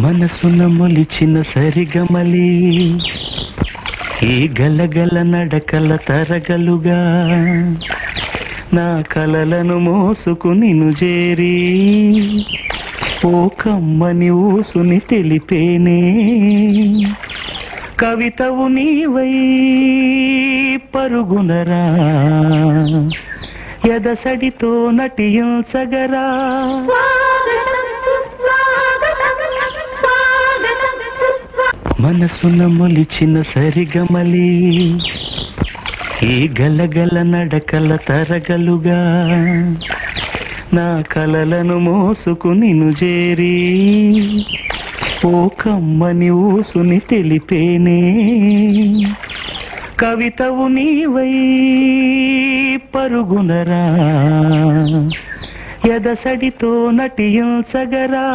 మనసున మొలిచిన సరిగమలి ఈ గలగల నడకల తరగలుగా నా కలలను మోసుకుని చేరి ఓ కమ్మని ఊసుని తెలిపేనే కవితవు నీవై పరుగునరా ఎదసడితో నటించగరా మనసున మొలిచిన సరిగమలి ఈ గలగల నడకల తరగలుగా నా కలలను మోసుకుని చేరి ఓ కమ్మని ఊసుని తెలిపేనే కవితవు నీవై పరుగునరా ఎదసడితో నటించగరా